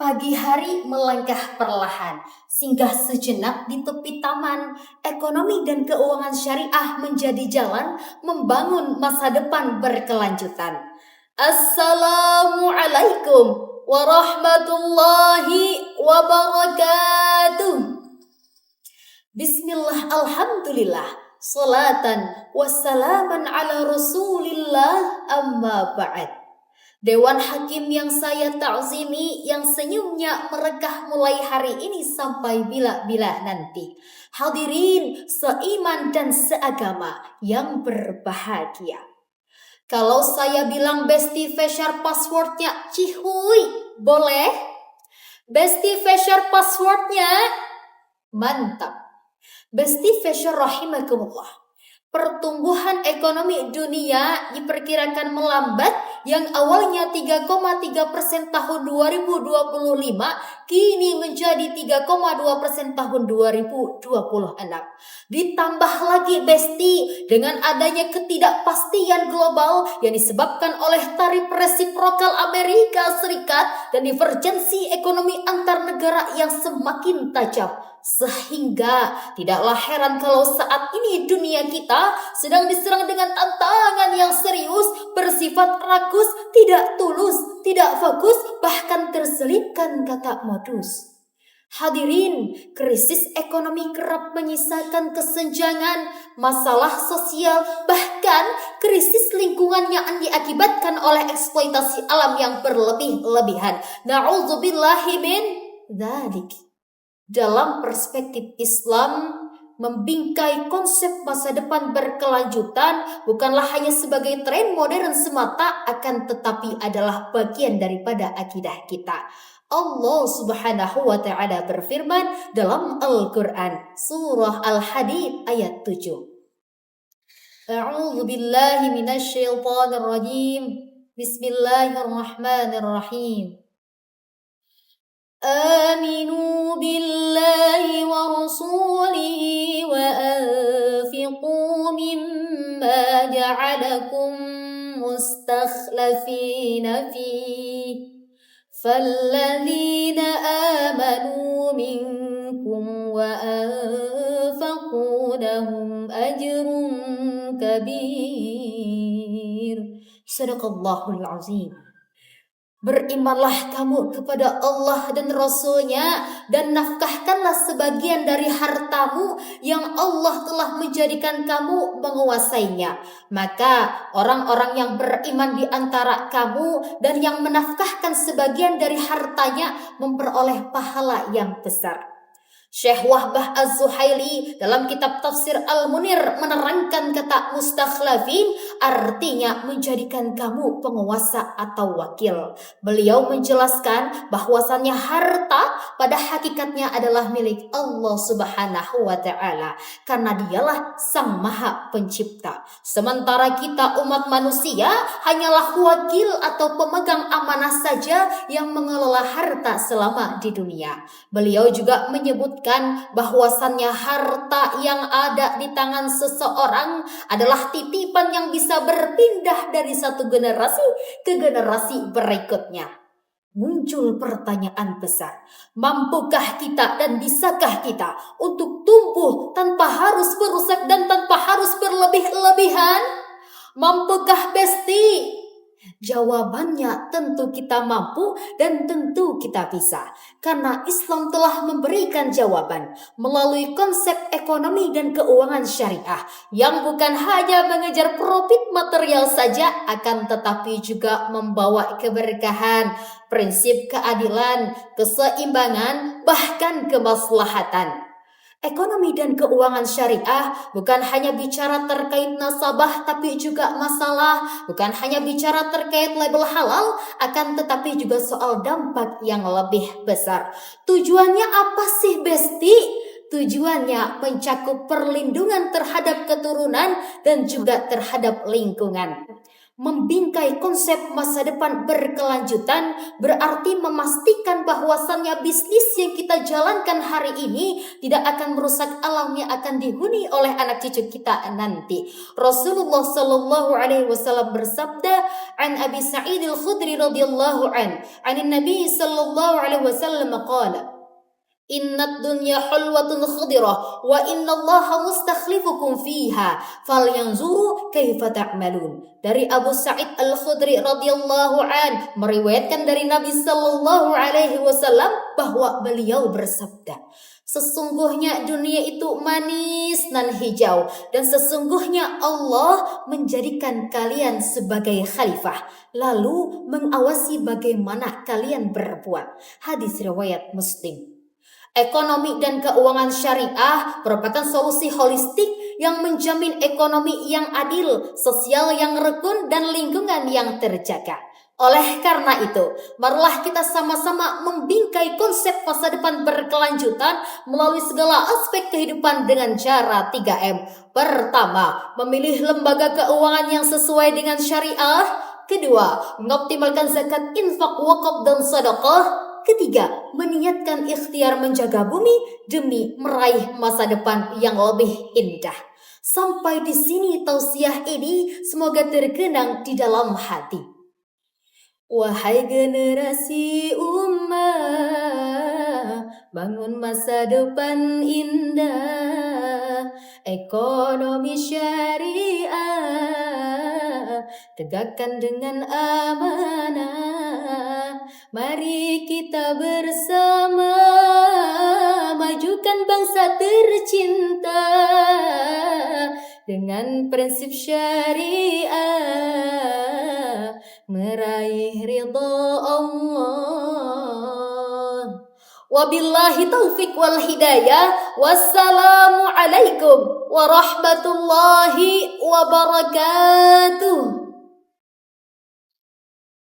Pagi hari melangkah perlahan, singgah sejenak di tepi taman. Ekonomi dan keuangan syariah menjadi jalan membangun masa depan berkelanjutan. Assalamualaikum warahmatullahi wabarakatuh. Bismillah, alhamdulillah, salatan wassalaman ala rasulillah, amma ba'd. Dewan Hakim yang saya ta'zimi, yang senyumnya merekah mulai hari ini sampai bila-bila nanti. Hadirin seiman dan seagama yang berbahagia. Kalau saya bilang Besti Fashion passwordnya cihuy, boleh? Besti Fashion passwordnya mantap. Besti Fashion rahimakumullah. Pertumbuhan ekonomi dunia diperkirakan melambat, yang awalnya 3,3% tahun 2025 kini menjadi 3,2% tahun 2026. Ditambah lagi Besti dengan adanya ketidakpastian global yang disebabkan oleh tarif resiprokal Amerika Serikat dan divergensi ekonomi antar negara yang semakin tajam. Sehingga tidaklah heran kalau saat ini dunia kita sedang diserang dengan tantangan yang serius, bersifat rakus, tidak tulus, tidak fokus, bahkan terselipkan kata modus. Hadirin, krisis ekonomi kerap menyisakan kesenjangan, masalah sosial, bahkan krisis lingkungan yang diakibatkan oleh eksploitasi alam yang berlebih-lebihan. Na'udzubillahi min dzalik. Dalam perspektif Islam, membingkai konsep masa depan berkelanjutan bukanlah hanya sebagai tren modern semata, akan tetapi adalah bagian daripada akidah kita. Allah Subhanahu wa Ta'ala berfirman dalam Al-Quran, Surah Al-Hadid ayat 7. A'udzu billahi minasyaitonir rajim. Bismillahirrahmanirrahim. آمنوا بالله ورسوله وأنفقوا مما جعلكم مستخلفين فيه فالذين آمنوا منكم وأنفقوا لهم أجر كبير. صدق الله العظيم. Berimanlah kamu kepada Allah dan Rasul-Nya, dan nafkahkanlah sebagian dari hartamu yang Allah telah menjadikan kamu menguasainya. Maka orang-orang yang beriman di antara kamu dan yang menafkahkan sebagian dari hartanya memperoleh pahala yang besar. Syekh Wahbah Az-Zuhaili dalam kitab tafsir Al-Munir menerangkan kata mustakhlafin artinya menjadikan kamu penguasa atau wakil. Beliau menjelaskan bahwasannya harta pada hakikatnya adalah milik Allah Subhanahu wa Ta'ala, karena dialah Sang Maha Pencipta. Sementara kita umat manusia hanyalah wakil atau pemegang amanah saja yang mengelola harta selama di dunia. Beliau juga menyebut bahwasannya harta yang ada di tangan seseorang adalah titipan yang bisa berpindah dari satu generasi ke generasi berikutnya. Muncul pertanyaan besar, mampukah kita dan bisakah kita untuk tumbuh tanpa harus merusak dan tanpa harus berlebih-lebihan? Mampukah Besti? Jawabannya tentu kita mampu dan tentu kita bisa, karena Islam telah memberikan jawaban melalui konsep ekonomi dan keuangan syariah yang bukan hanya mengejar profit material saja, akan tetapi juga membawa keberkahan, prinsip keadilan, keseimbangan, bahkan kemaslahatan. Ekonomi dan keuangan syariah bukan hanya bicara terkait nasabah, tapi juga masalah, bukan hanya bicara terkait label halal, akan tetapi juga soal dampak yang lebih besar. Tujuannya apa sih Besti? Tujuannya mencakup perlindungan terhadap keturunan dan juga terhadap lingkungan. Membingkai konsep masa depan berkelanjutan berarti memastikan bahwasannya bisnis yang kita jalankan hari ini tidak akan merusak alam yang akan dihuni oleh anak cucu kita nanti. Rasulullah sallallahu alaihi wasallam bersabda, "An Abi Sa'id al-Khudri radhiyallahu an, 'an Nabi sallallahu alaihi wasallam qala, Innad dunya hulwatun khadirah wa innallaha mustakhlifukum fiha falyanzuru kaifa ta'malun." Dari Abu Sa'id Al-Khudri radhiyallahu an meriwayatkan dari Nabi sallallahu alaihi wasallam bahwa beliau bersabda, sesungguhnya dunia itu manis nan hijau dan sesungguhnya Allah menjadikan kalian sebagai khalifah lalu mengawasi bagaimana kalian berbuat. Hadis riwayat Muslim. Ekonomi dan keuangan syariah merupakan solusi holistik yang menjamin ekonomi yang adil, sosial yang rukun, dan lingkungan yang terjaga. Oleh karena itu, marilah kita sama-sama membingkai konsep masa depan berkelanjutan melalui segala aspek kehidupan dengan cara 3M. Pertama, memilih lembaga keuangan yang sesuai dengan syariah. Kedua, mengoptimalkan zakat, infak, wakaf, dan sedekah. Ketiga, meniatkan ikhtiar menjaga bumi demi meraih masa depan yang lebih indah. Sampai di sini tausiah ini semoga terkenang di dalam hati. Wahai generasi ummah, bangun masa depan indah, ekonomi syariah, tegakkan dengan amanah. Mari kita bersama majukan bangsa tercinta dengan prinsip syariah, meraih ridha Allah. Wabillahi taufik wal hidayah. Wassalamu alaikum warahmatullahi wabarakatuh.